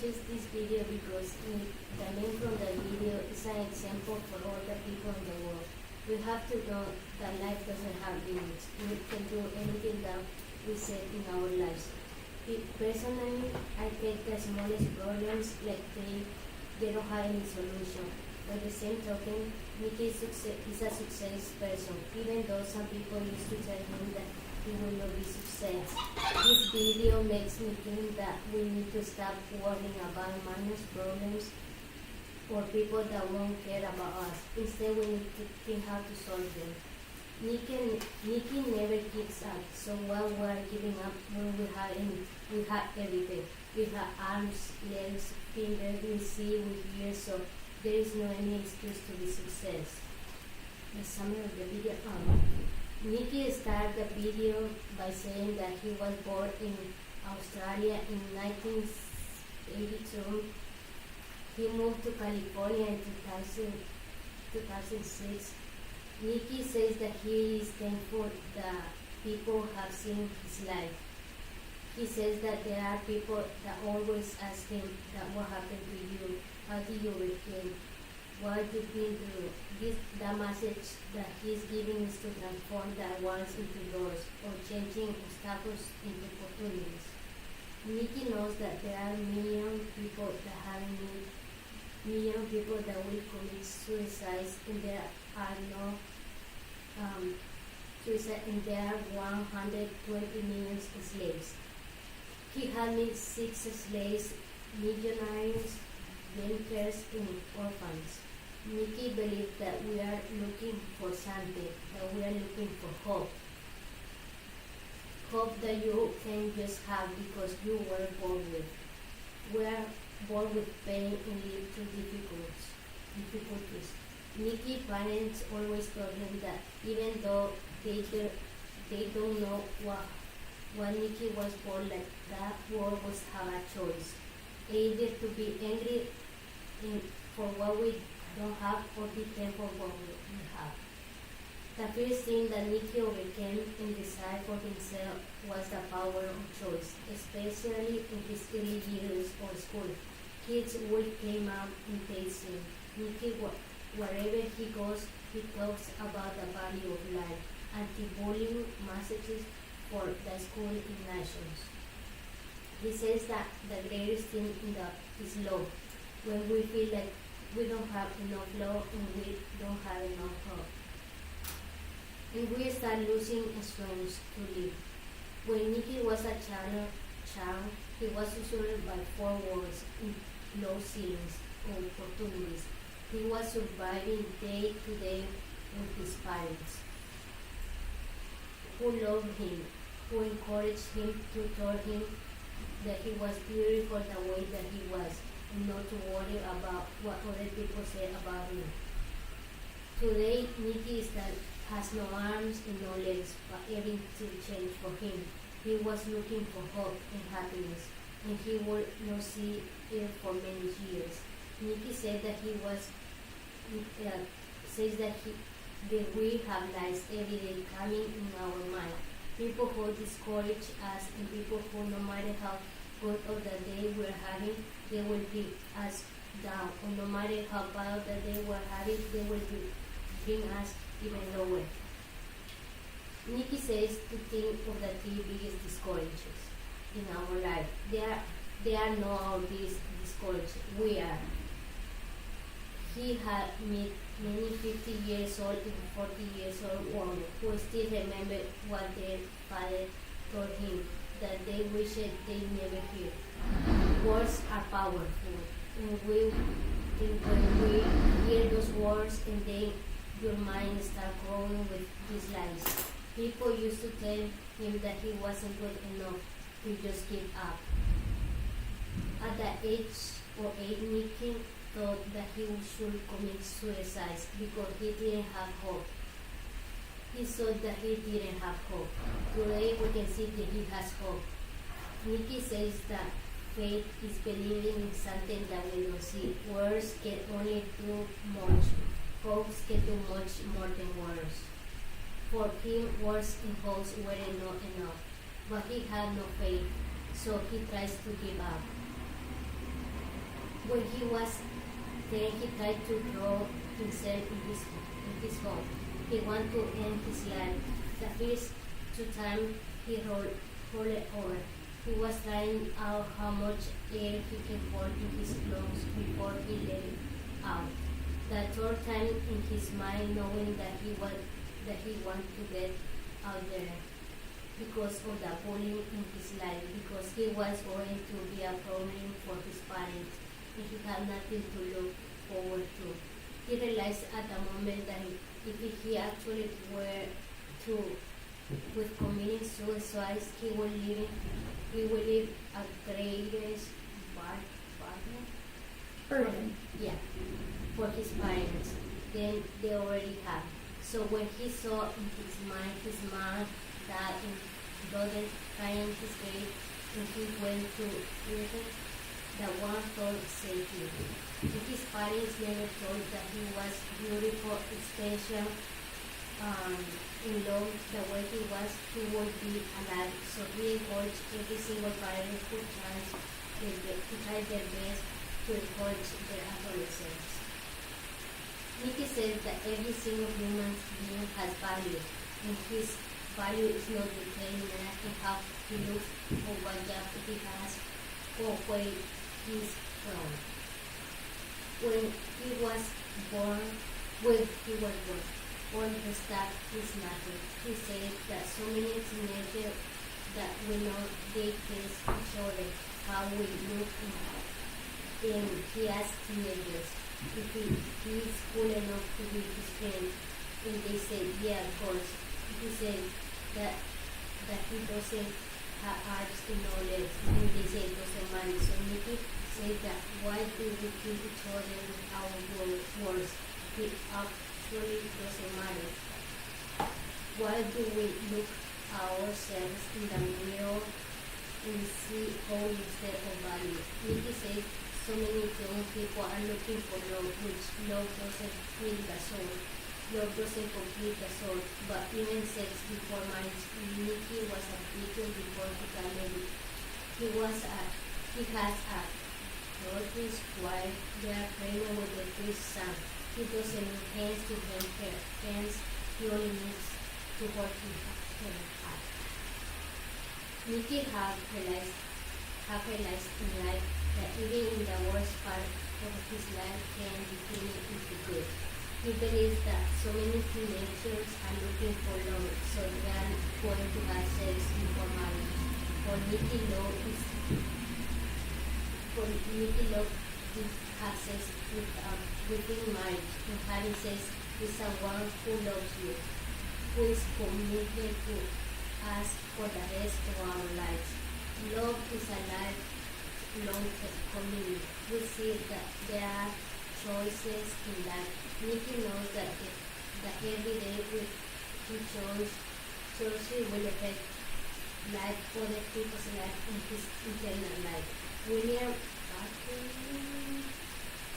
choose this video because the name from the video is an example for all the people in the world. We have to know that life doesn't have limits. We can do anything that we set in our lives. Personally, I take the smallest problems like they don't have any solution. By the same token, Nicky is a success person, even though some people used to tell him that he will not be success. This video makes me think that we need to stop worrying about minor problems or people that won't care about us. Instead, we need to think how to solve them. Nicky never gives up, so while we're giving up when we have everything. We have arms, legs, fingers, we see, we hear, so there is no any excuse to be success. The summary of the video. Nicky started the video by saying that he was born in Australia in 1982. He moved to California in 2006. Nicky says that he is thankful that people have seen his life. He says that there are people that always ask him that what happened to you, how did you overcome, what you've been through. The message that he's giving is to transform that walls into doors or changing obstacles into opportunities. Nicky knows that there are million people that will commit suicides, and there are no suicide, and there are 120 million slaves. He handled 6 slaves, millionaires, bankers, and orphans. Nicky believes that we are looking for something, that we are looking for hope. Hope that you can just have because you were born with. We are born with pain and live through difficulties. Nicky's parents always told him that even though they don't know why Nicky was born like that, we always have a choice. Either to be angry for what we don't have or be thankful for what we have. The first thing that Nicky overcame and decided for himself was the power of choice, especially in his early years of school. Kids will come up and taste him. Nicky, wherever he goes, he talks about the value of life, anti-bullying messages for the school in nations. He says that the greatest thing is love. When we feel like we don't have enough love and we don't have enough hope, and we start losing strength to live. When Nicky was a child, he was surrounded by 4 walls and low ceilings and opportunities. He was surviving day to day with his parents, who loved him, who encouraged him, to tell him that he was beautiful the way that he was, and not to worry about what other people say about him. Today, Nicky has no arms and no legs, but everything changed for him. He was looking for hope and happiness, and he would not see it for many years. Nicky said that we have lies every day coming in our mind. People who discourage us and people who, no matter how good of the day we're having, they will bring us down. Or no matter how bad the day we're having, they will bring us even lower. Nicky says to think of the 3 biggest discourages in our life. They are not our biggest discourages. We are. He had met many 50 years old and 40 years old women who still remember what their father told him, that they wished they never heard. Words are powerful, and when we hear those words, and then your mind starts growing with these lies. People used to tell him that he wasn't good enough to just give up. At the age of 8, Nicky thought that he should commit suicide because he didn't have hope. He thought that he didn't have hope. Today we can see that he has hope. Nicky says that faith is believing in something that we don't see. Words can only do much. Hopes can do much more than words. For him, words and hopes were not enough, but he had no faith, so he tries to give up. When he was 10, he tried to throw himself in his home. He wanted to end his life. The first two times he rolled over. He was trying out how much air he could hold in his lungs before he let it out. The third time in his mind, knowing that he wanted to get out there because of the bullying in his life, because he was going to be a problem for his parents, and he had nothing to look forward to. He realized at the moment that if he actually were to with committing suicide, he will leave a greatest Burden. yeah, for his parents than they already have. So when he saw in his mind his mom, dad, and brother crying his grave, and he went to prison, the one thought saved him. And his parents never thought that he was beautiful, special, in love the way he was, he would be alive. So he encouraged every single parent who tries to try their best to encourage their adolescents. Nikki says that every single human being has value, and his value is not determined in how he looks or what job he has or where he's from. When he was born, all the stuff is nothing. He said that so many teenagers that we know they test each other how we look and he asked teenagers if he is cool enough to be his friend, and they said yeah, of course. He said that he doesn't have arts and knowledge, and they say it doesn't matter. So Nikki said that why do we kill each other with our words? It actually doesn't matter. Why do we look ourselves in the mirror and see all instead of value? Nikki said so many young people are looking for love, which love doesn't fill the soul. Love doesn't complete the soul, but even sex before marriage. Nikki was a victim before he got married. He has a daughter's wife. They are pregnant with their first son. He doesn't need hands to help her. Hands, he only needs to hold her heart. Nikki have realized in life that even in the worst part of his life can be turned into good. He believes that so many teenagers are looking for love, so they are going to have sex before marriage. For Nikki, love is have sex within marriage, and having sex with someone who loves you, who is committed to us for the rest of our lives. Love is a lifelong commitment. We see that there are choices in life. Nikki knows that every day he chooses will affect other people's life and his internal life. William Buckley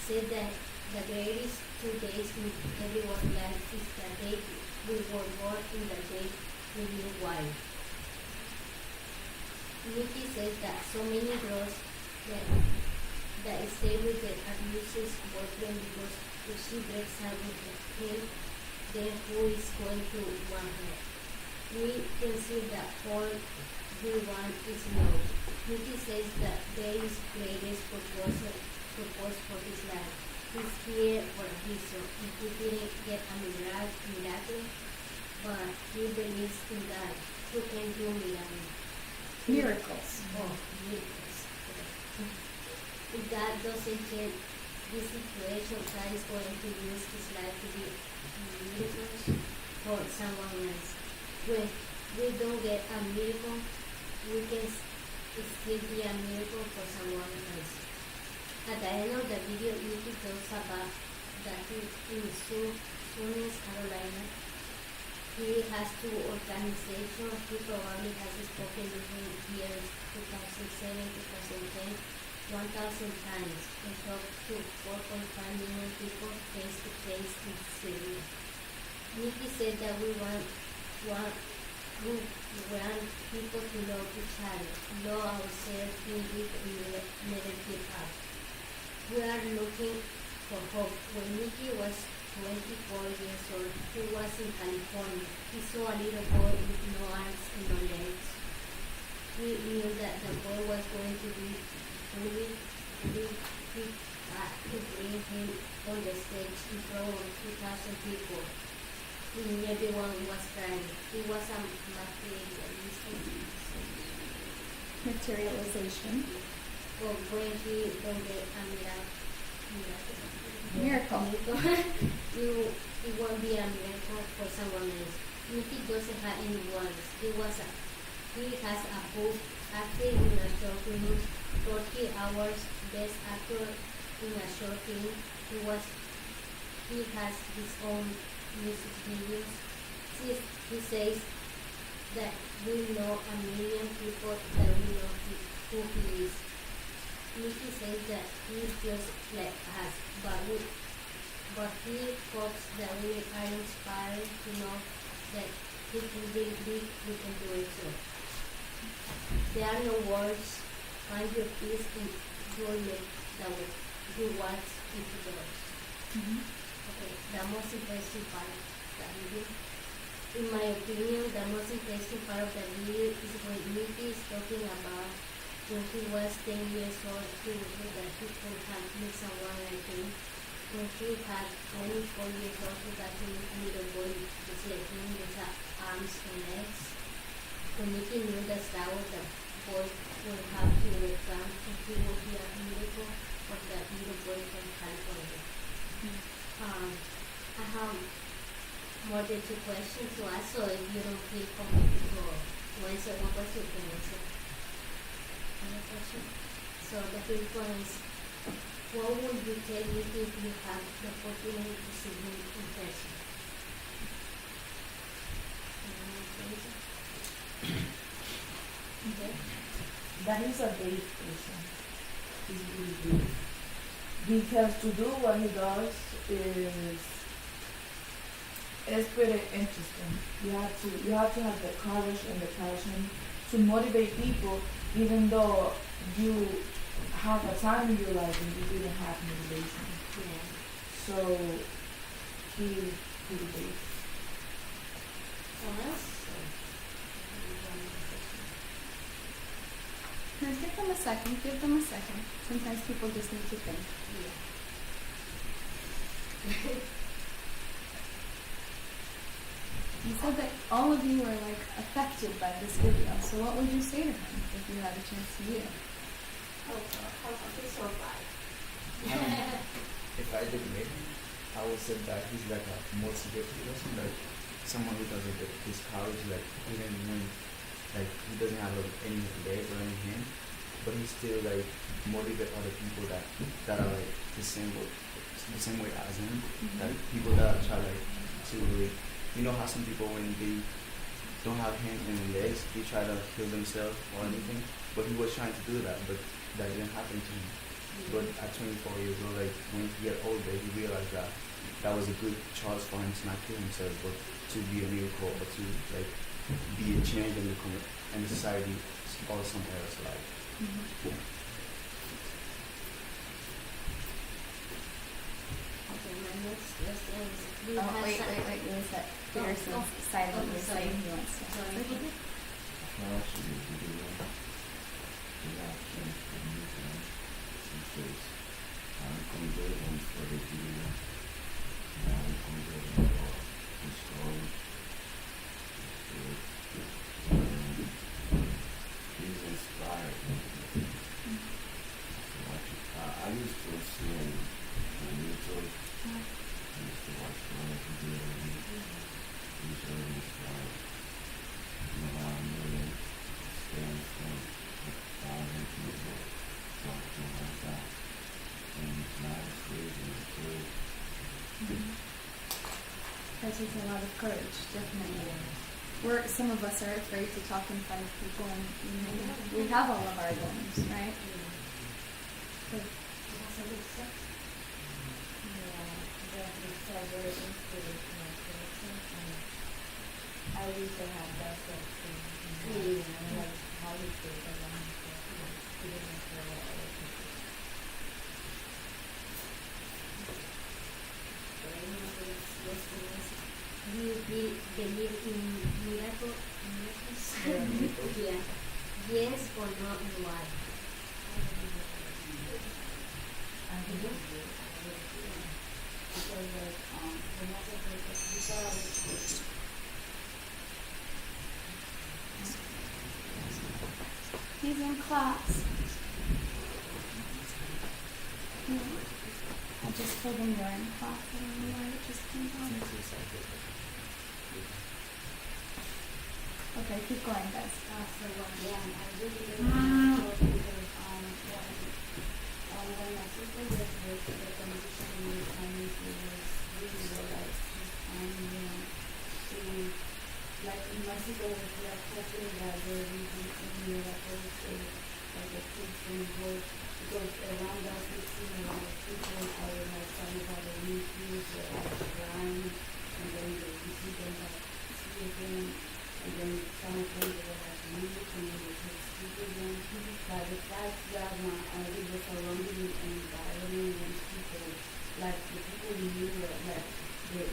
said that the greatest 2 days in everyone's life is the day we were born and the day we knew why. Nikki says that so many girls that stay with their abusive boyfriend because if she breaks up with him, then who is going to want her? We can see that all we want is love. Nikki says that there is greatest purpose for his life. He's here for a reason, and he didn't get a miracle, but he believes in God who can do Miracles. miracles. If God doesn't change this situation, God is going to use his life to be miracles for someone else. When we don't get a miracle, we can still be a miracle for someone else. At the end of the video, Nikki talks about that in Sunnis, Carolina, he has two organizations. He probably has spoken between years 2007 2010 1,000 times and talked to 4.5 million people face to face in Syria. Nikki said that we want people to love each other, love ourselves, and never give up. we are looking for hope. When Mickey was 24 years old, he was in California. He saw a little boy with no arms and no legs. He knew that the boy was going to be bullied, to bring him on the stage in front of 2,000 people. And everyone was crying. He was a Materialization. Or when he done the Miracle. it won't be a miracle for someone else. Mickey doesn't have any words. He has a book, acting in a short film, 40 hours, best actor in a short film. He has his own music videos. He says that we know a million people that we know who he is. Mickey says that he's just like us, but he hopes that we are inspired to know that he can be big, we can do it too. There are no words. Find your peace in your life that will do what's into doors. Okay, the most interesting part of the video. In my opinion, the most interesting part of the video is when Mickey is talking about when he was 10 years old, he knew that he could have met someone like him. When he had 24 years old, he got to meet a little boy just like him with arms and legs. When Mickey knew that that was the boy would have to overcome, and he would be a miracle of that little boy from California. I have more than 2 questions to ask, so if you don't feel comfortable to answer one question, you can answer. Another question? So the first one is, what would you tell me if you had the opportunity to see him in person? Okay. That is a brave person. He's really brave. Because to do what he does is pretty interesting. You have to have the courage and the passion to motivate people, even though you have a time in your life when you didn't have motivation. Yeah. So he's pretty brave. Someone else? Now give them a second. Give them a second. Sometimes people just need to think. Yeah. You said that all of you were like affected by this video. So what would you say to him if you had a chance to meet him? He's so bad. If I did meet him, I would say that he's like a motivated person, like someone who doesn't get his courage, like even when like he doesn't have like, any legs or any hand, but he still like motivate other people that are like the same way as him. Like people that try like to like, you know how some people when they don't have hands and legs, they try to kill themselves or anything. But he was trying to do that, but that didn't happen to him. But at 24 years old, like when he got older, he realized that that was a good choice for him to not kill himself, but to be a miracle or to like be a change in the society or somewhere else life. Okay, my next question is, do you Oh, have wait, some- Luisa. Peterson's silently sorry. saying he wants to. Sorry. He's inspired. I used to see him on YouTube. I used to watch one of his videos. He's really inspired. You know how I'm really stand from 1,000 people talking like that. And it's not as crazy as good. That takes a lot of courage, definitely. Some of us are afraid to talk in front of people, and we have all of our wounds, right? So, I used to have that sort of thing, like how he feels around himself, he didn't care what other people believe in miracles. Yeah. Yes or no, and why? Because like the most of the people He's in class. Yeah. I just told him you're in class. I don't know why it just came out. Okay, keep going, guys. So yeah, I really because when my sister was with the competition in the Chinese, it was really well, like she like my sister was like hoping that there would be something that was like a kids and boys because around us we see people are like talking about the new news or like crying and then we see them like sleeping and then some of them they were like music and then they could sleep again. But the fact that it was surrounding environment and people like the people we knew were like the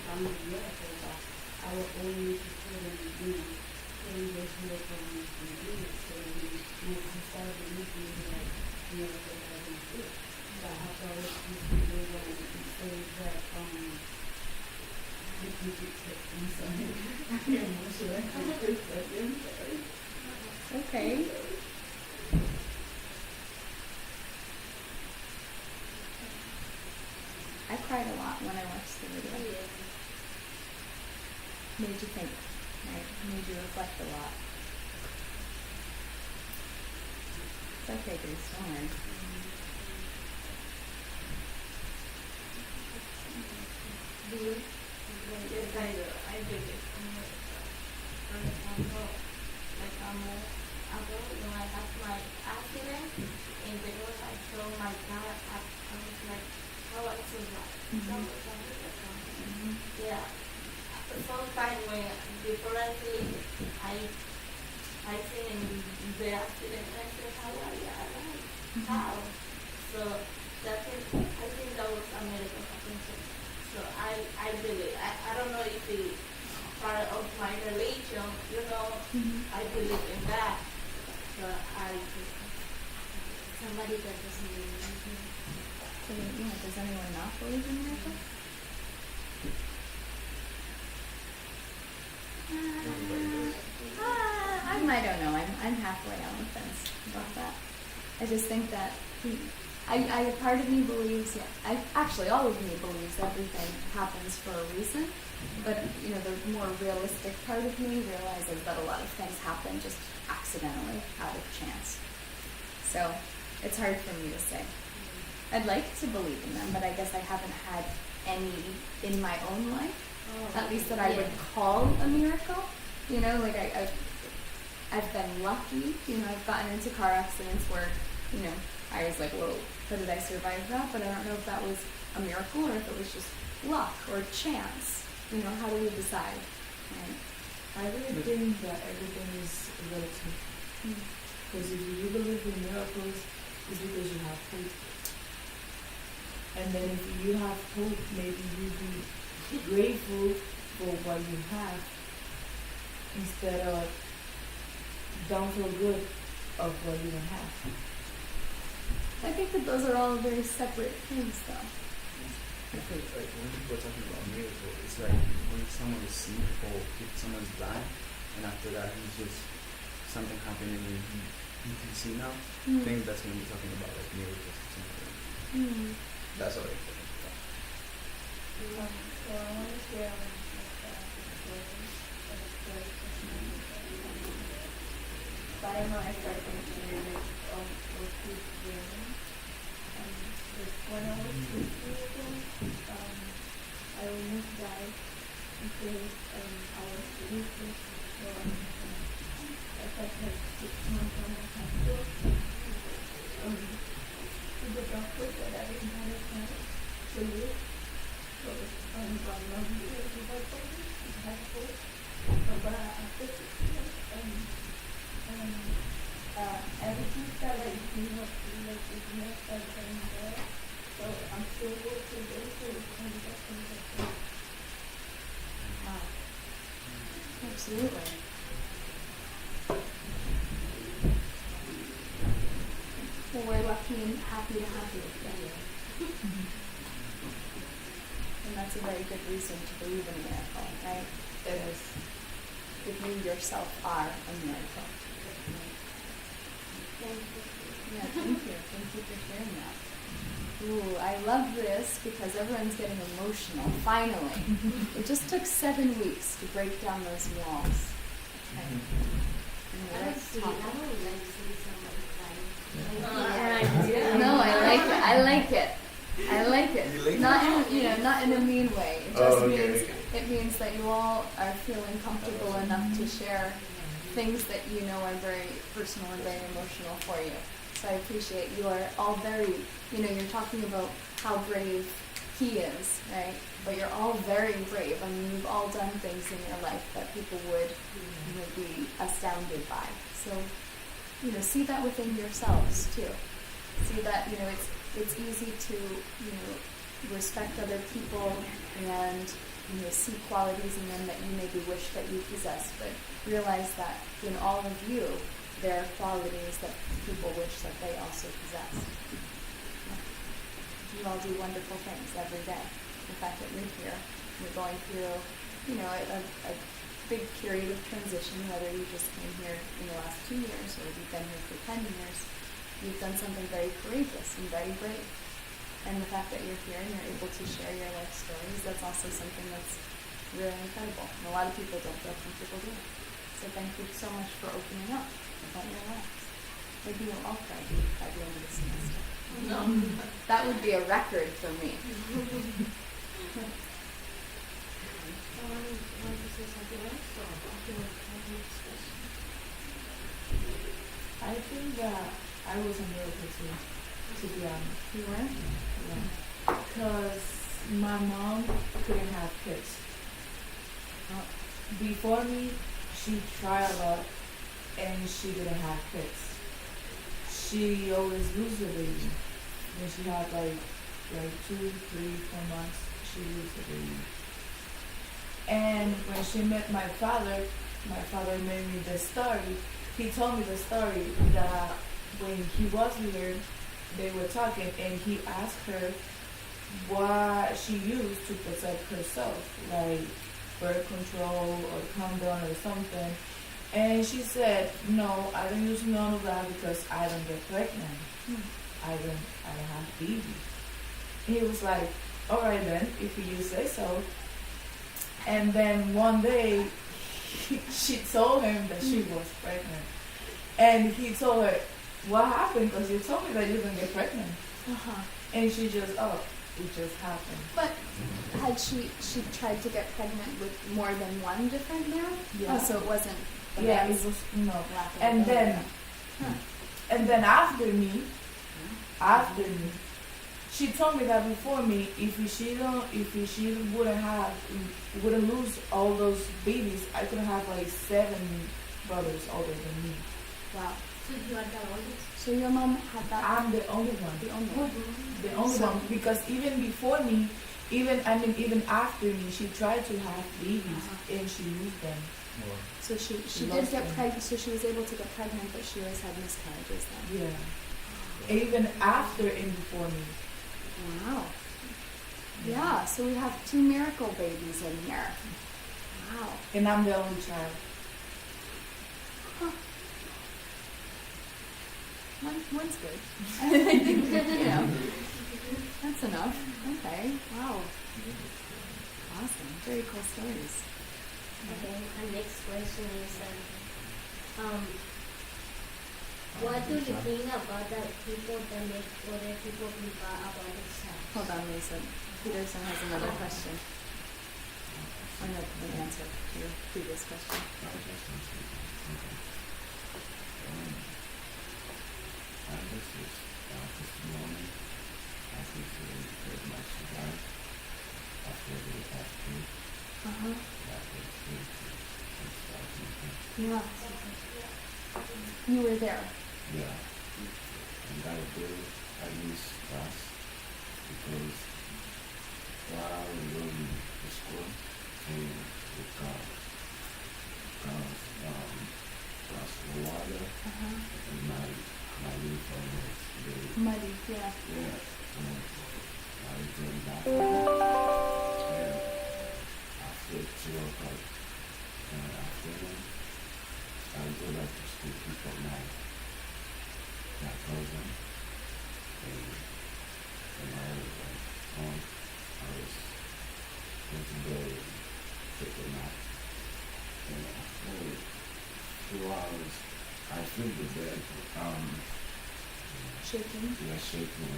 family miracle but our own people and getting their help from Jesus. So we started believing like miracle having it. But after all this we were going to say that I'm sorry. I'm sorry. Okay. I cried a lot when I watched the video. Made you think, right? Made you reflect a lot. It's okay, Grace, don't worry. Do you? Yes, I do. I did it. For example, like ago when I had my accident in the road, I saw my car. I was like, how I survived. Yeah. Sometimes when before I sleep, I think in the accident, I said, how are you alive? How? So that's it. I think that was a miracle happening. So I believe. I don't know if it's part of my religion, I believe in that. So I just Somebody that doesn't believe. So, yeah, does anyone not believe in miracles? I don't know. I'm halfway on the fence about that. I just think that part of me believes, actually all of me believes everything happens for a reason. But, the more realistic part of me realizes that a lot of things happen just accidentally, out of chance. So, it's hard for me to say. I'd like to believe in them, but I guess I haven't had any in my own life, at least that I would call a miracle. I've been lucky. I've gotten into car accidents where, I was like, whoa, how did I survive that? But I don't know if that was a miracle or if it was just luck or chance. How do we decide? Right? I really think that everything is relative. Because if you believe in miracles, it's because you have faith. And then if you have hope, maybe you be grateful for what you have instead of don't feel good of what you don't have. I think that those are all very separate things, though. I think like when people are talking about miracle, it's like when someone is sick or if someone's blind, and after that he's just something happening and he can see now. I think that's when we're talking about like miracles or something. That's all I think about. So I want to share but I know I started thinking of keep hearing. When I was sleeping, I almost died because I was sleeping. So I felt like 6 months on the hospital. The doctor said I didn't have a chance to live. So I'm not here to help me. I had hope. But after 6 months, everything felt like it's not everything there. So I'm still working today to Absolutely. Well, we're lucky and happy to have you here. And that's a very good reason to believe in a miracle, right? It is. If you yourself are a miracle. Thank you. Yeah, thank you. Thank you for sharing that. Ooh, I love this because everyone's getting emotional, finally. It just took 7 weeks to break down those walls. Okay. I Anyway, don't let's see, I talk. don't like seeing somebody crying. Yeah. No, I like it. I like it. You like Not in, not in a mean way. It just Oh, okay, means okay. it means that you all are feeling comfortable enough to share things that you know are very personal and very emotional for you. So I appreciate you are all very, you're talking about how brave he is, right? But you're all very brave. I mean, you've all done things in your life that people would be astounded by. So, see that within yourselves too. See that, it's easy to, respect other people and, see qualities in them that you maybe wish that you possessed, but realize that in all of you, there are qualities that people wish that they also possess. You all do wonderful things every day. The fact that you're here, you're going through, a big period of transition, whether you just came here in the last 2 years or you've been here for 10 years, you've done something very courageous and very brave. And the fact that you're here and you're able to share your life stories, that's also something that's really incredible. And a lot of people don't feel comfortable doing it. So thank you so much for opening up about your lives. Maybe you'll all cry by the end of the semester. No. That would be a record for me. Someone want to say something else? Or okay, next question. I think that I was a miracle too, to be honest. You were? Yeah. Because my mom couldn't have kids. Before me, she tried a lot and she didn't have kids. She always lose the baby. When she had like 2, 3, 4 months, she lose the baby. And when she met my father made me the story. He told me the story that when he was here, they were talking and he asked her what she used to protect herself, like birth control or condom or something. And she said, no, I don't use none of that because I don't get pregnant. I don't have babies. He was like, all right then, if you say so. And then one day, she told him that she was pregnant. And he told her, what happened? Because you told me that you didn't get pregnant. And she just, it just happened. But had she tried to get pregnant with more than one different man? Yeah. Oh, so it wasn't the Yeah, man's it was, no. lack of And ability. then, and then after me, she told me that before me, if she wouldn't lose all those babies, I could have like 7 brothers older than me. Wow. So you are the oldest? So your mom had that? I'm the only one. The only one. The only So- one, because even before me, even after me, she tried to have babies and she lose them. Well, So she She did lost get them. pregnant. So she was able to get pregnant, but she always had miscarriages then. Yeah. Even after and before me. Wow. Yeah. So we have 2 miracle babies in here. Wow. And I'm the only child. One's good. I think that's enough. Okay. Wow. Awesome. Very cool stories. Okay, our next question is, what do you think about the people that make other people feel bad about themselves? Hold on, Lisa. Peterson has another question. An answer to your previous question. This is testimony. I think very much survived after the accident. That was Yeah. You were there. yeah. And that day I used class because while we were in the school, we got and my uniform was very, Muddy, yeah. yeah, and I was doing that. And after 2 o'clock in the afternoon, I would go back to school, pick up my cousin, and when I was home, I was going to bed and take a nap. And after 2 hours, I feel the bed, Shaking. yeah, shaking.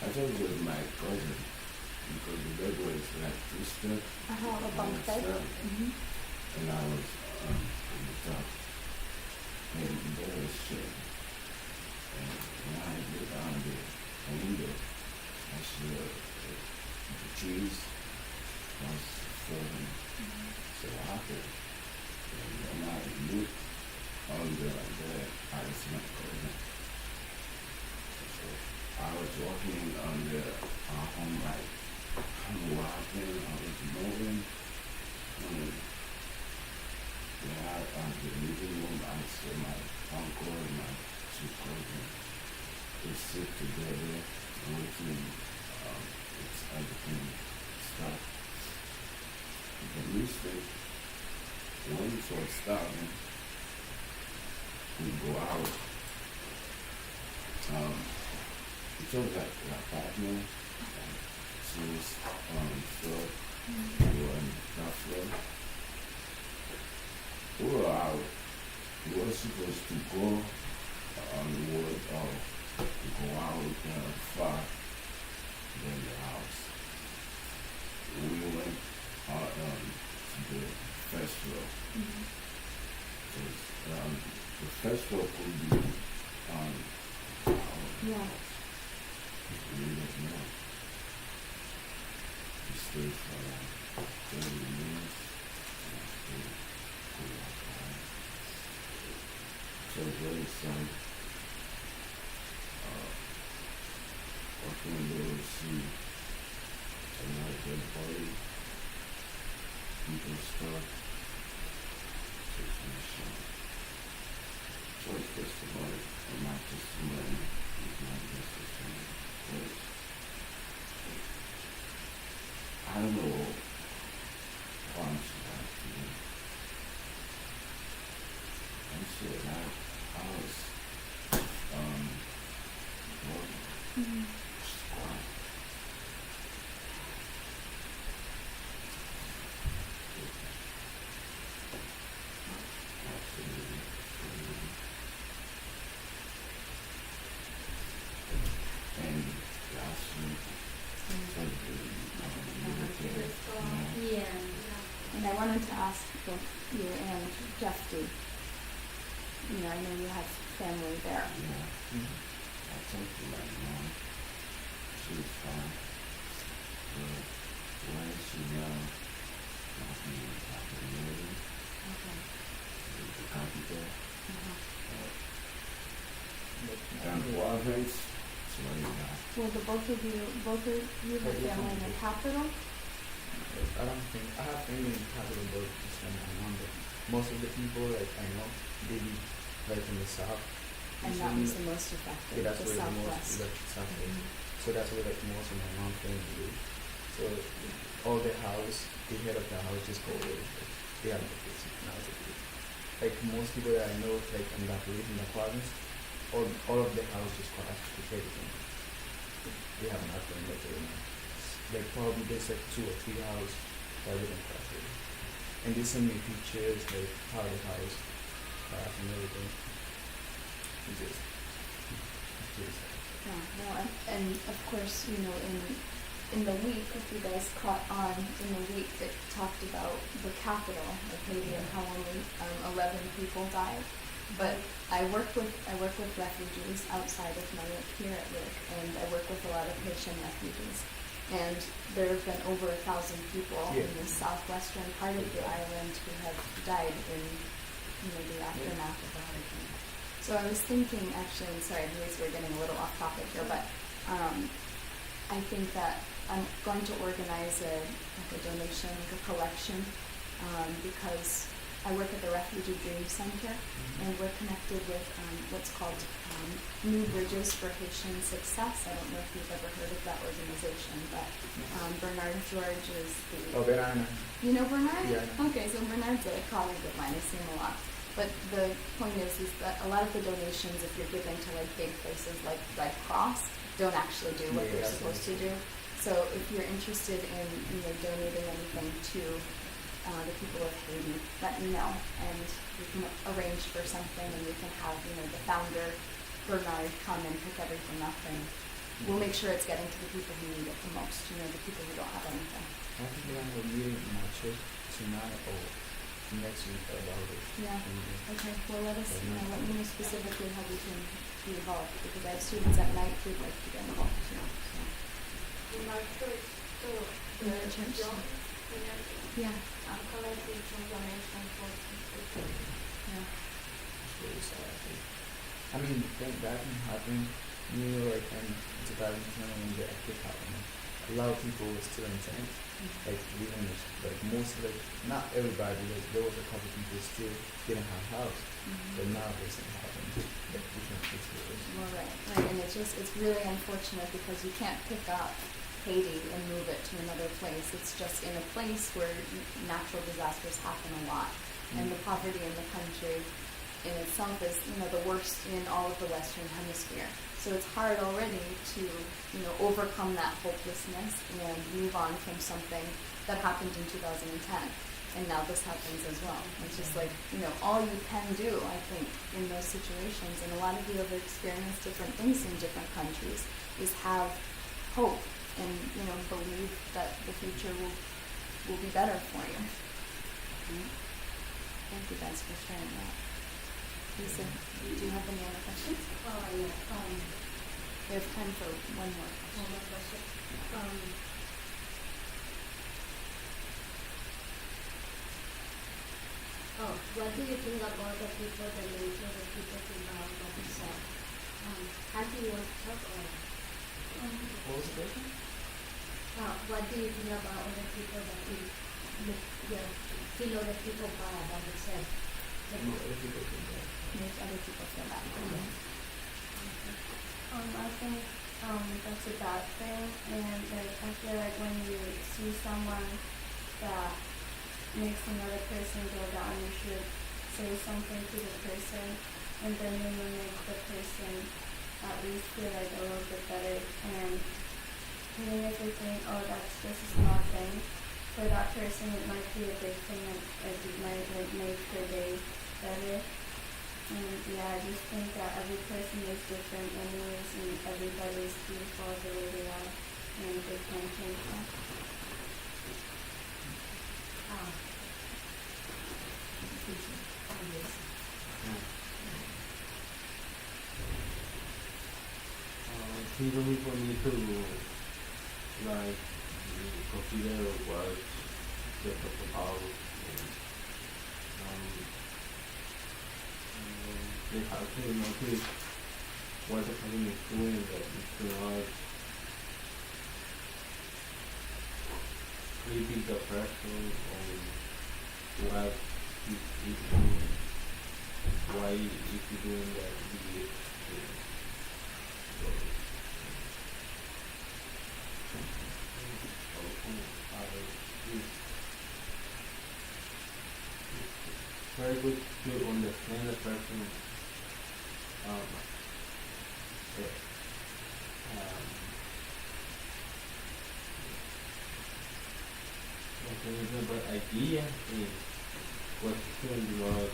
I thought it was my cousin because the bed was like twisted. A bunk bed. Mm-hmm. And I was on the top. And the bed was shaking. And when I looked down the window, I saw the trees was falling. So what happened? And when I looked on the bed, I was not cousin. So I was walking on the home like, I don't know what happened, I was moving. And when I on the living room, I saw my uncle and my two cousins. They sit together, waiting, it's everything start. The music, when it was starting, we go out. It was like an apartment, and she was on the floor, we were on that floor. We were out. We were supposed to go on the road or go out far than the house. We went out to the first floor. The first floor could be on our Yeah. we didn't know. We stayed for like 30 minutes and I stayed cool outside. So it was very sun. Walking there to see another dead body. People stuff. Situation. So it's testimony, and my testimony is not just testimony. Because I don't know how I'm survived today. I'm sure that I was working. Quiet. Absolutely. And last week, military, Yeah. And I wanted to ask both you and Jeff, I know you have family there. yeah. I talked to my mom. She was fine. But why is she now knocking on the building? Okay. The capital. Uh-huh. And province. So why is that? Well, both of you have family in the capital? I don't think I have family in capital, but it's not my mom. But most of the people like I know, they live like in the south. And that was the most affected, Yeah, that's the where the southwest. most like southwest. So that's where like most of my mom's family live. So all the house, the head of the house just go away. Like, they have no kids now. Like most people that I know, like in that live in the province, all of the house just crashed with everything. They have nothing like right now. Like probably there's like 2 or 3 houses that didn't crash it. And they send me pictures like how the house crashed and everything. It's just Yeah, well, and of course, in the week, if you guys caught on, in the week it talked about the capital of Haiti and how only 11 people died. But I work with refugees outside of my work here at work, and I work with a lot of Haitian refugees. And there have been over 1,000 people in the southwestern part of the island who have died in the aftermath of the hurricane. So I was thinking, actually, and sorry, Luisa, we're getting a little off topic here, but I think that I'm going to organize a donation, like a collection, because I work at the Refugee Dream Center, and we're connected with what's called New Bridges for Haitian Success. I don't know if you've ever heard of that organization, but Bernard George is the... Oh, Verana. You know Bernard? Yeah. Okay, so Bernard's a colleague of mine. I see him a lot. But the point is that a lot of the donations, if you're giving to like big places like Red Cross, don't actually do what they're supposed to do. So if you're interested in donating anything to the people of Haiti, let me know, and we can arrange for something, and we can have the founder Bernard come and pick everything up, and we'll make sure it's getting to the people who need it the most. The people who don't have anything. I think we're gonna have a meeting in my church tonight or next week about it. Yeah. Mhm. Okay. Well, let me know specifically how we can be involved, because I have students at night who'd like to get involved too. So. In my church, too, In your church? Yeah. collecting information for people. Yeah. It's really sad, I think. I mean, that can happen. New York and 2020 when the earthquake happened, a lot of people were still in tents, like living in, like most, like not everybody, like there was a couple people still didn't have house, but now this thing happened, like different situations. Well, right, and it's really unfortunate because you can't pick up Haiti and move it to another place. It's just in a place where natural disasters happen a lot, and the poverty in the country in itself is, the worst in all of the Western Hemisphere. So it's hard already to, overcome that hopelessness and move on from something that happened in 2010. And now this happens as well. It's just like, all you can do, I think, in those situations, and a lot of you have experienced different things in different countries, is have hope and, believe that the future will be better for you. Thank you guys for sharing that. Lisa, do you have any other questions? Yeah. We have time for one more question. One more question. What do you think about the people that mention the people about what you said? How do you want to talk or? What was the question? What do you think about other people that feel other people bad about themselves? Other people think that. Make other people feel that. I think that's a bad thing, and I feel like when you see someone that makes another person go down, you should say something to the person, and then you will make the person at least feel like a little bit better. And even if you think, oh, that's just a small thing, for that person it might be a big thing, and it might make their day better. And I just think that every person is different anyways, and everybody is beautiful the way they are, and they can change that. I think people need to consider what they talk about. They have to notice what the person is doing, that it's not critique the person on what is doing, why is he doing that. It's very good to understand the person. A reasonable idea is what can not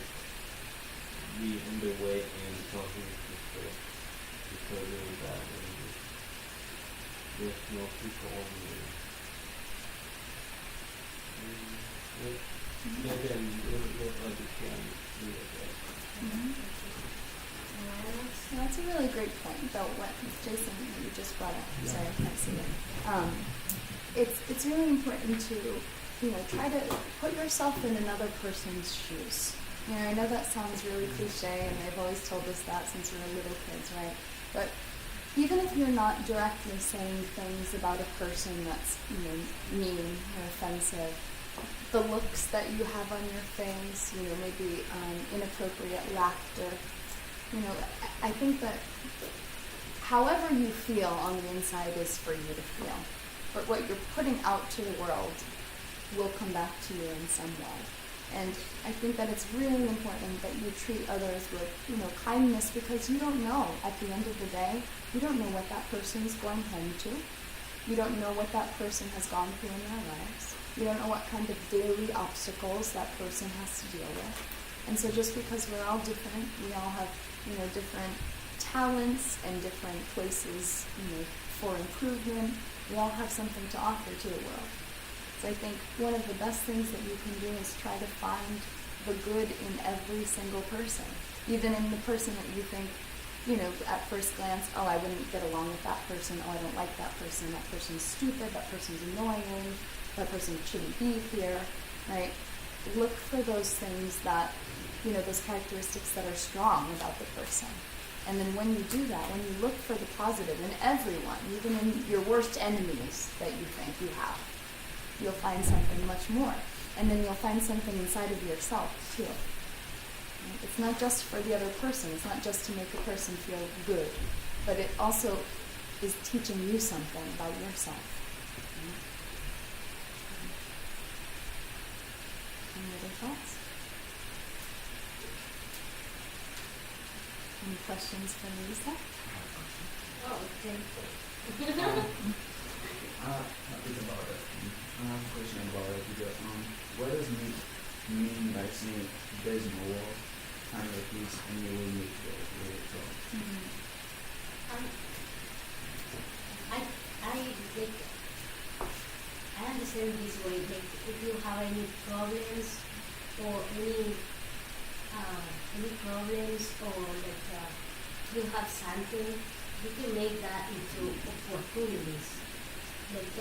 be in the way in talking to because of that, and there's no people on they can understand That's a really great point about what Jason you just brought up. Yeah. Sorry, I can't see it. It's really important to try to put yourself in another person's shoes. I know that sounds really cliche, and they've always told us that since we were little kids, right? But even if you're not directly saying things about a person that's mean or offensive, the looks that you have on your face, maybe inappropriate laughter. I think that however you feel on the inside is for you to feel. But what you're putting out to the world will come back to you in some way. And I think that it's really important that you treat others with, kindness, because you don't know, at the end of the day, you don't know what that person's going home to. You don't know what that person has gone through in their lives. You don't know what kind of daily obstacles that person has to deal with. And so just because we're all different, we all have, different talents and different places, for improvement, we all have something to offer to the world. So I think one of the best things that you can do is try to find the good in every single person, even in the person that you think, at first glance, oh, I wouldn't get along with that person, oh, I don't like that person's stupid, that person's annoying, that person shouldn't be here, right? Look for those things that, those characteristics that are strong about the person. And then when you do that, when you look for the positive in everyone, even in your worst enemies that you think you have, you'll find something much more. And then you'll find something inside of yourself, too. It's not just for the other person. It's not just to make a person feel good. But it also is teaching you something about yourself. Any other thoughts? Any questions for Luisa? Oh, thank you. It's about it. I have a question about it. What does mean by saying there's no war, find your peace, and you will make it so? I understand this way. Like, if you have any problems or any problems, or like you have something, you can make that into opportunities. Like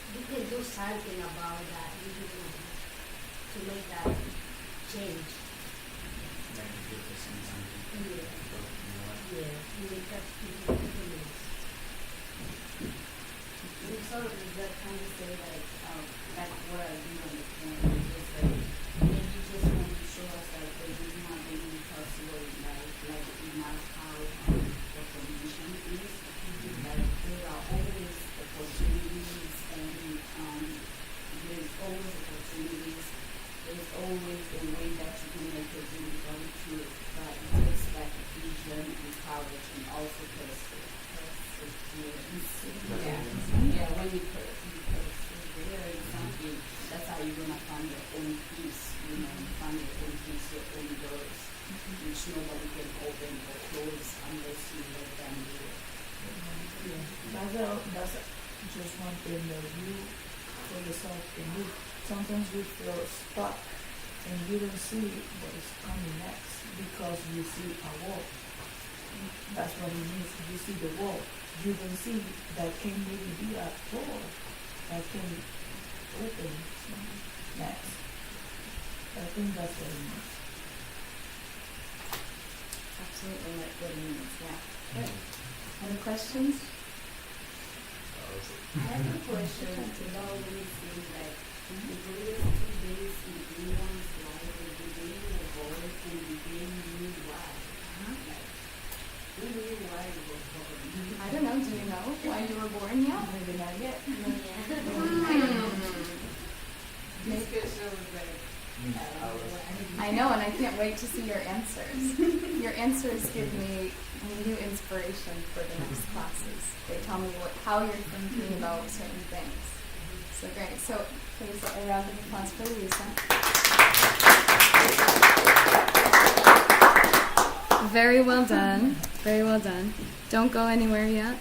you can do something about that. You can to make that change. Like if you're saying something. Yeah. Yeah. You make that into opportunities. We sort of that kind of say like what I do understand is just like maybe you just want to show us that there is not any possible like in our how the condition is. Like there are always opportunities and there's always opportunities. There's always a way that you can make your dream come true. But it takes like vision and courage and also perseverance. Yeah, when you persevere in something, that's how you're gonna find your own peace. Find your own peace, your own doors, which nobody can open or close unless you let them do it. That's just one thing that you for yourself can do. Sometimes you feel stuck and you don't see what is coming next because you see a wall. That's what it means. You see the wall. You don't see that can maybe be a door that can open next. I think that's what it means. Absolutely what it means, yeah. Good. Any questions? I have a question about when it seems like the greatest 2 days in anyone's life is the day you were born and the day you knew why. Like, who knew why you were born? I don't know. Do you know why you were born yet? Maybe not yet. This question was like, I know, and I can't wait to see your answers. Your answers give me new inspiration for the next classes. They tell me how you're thinking about certain things. So great. So please a round of applause for Luisa. Very well done. Very well done. Don't go anywhere yet.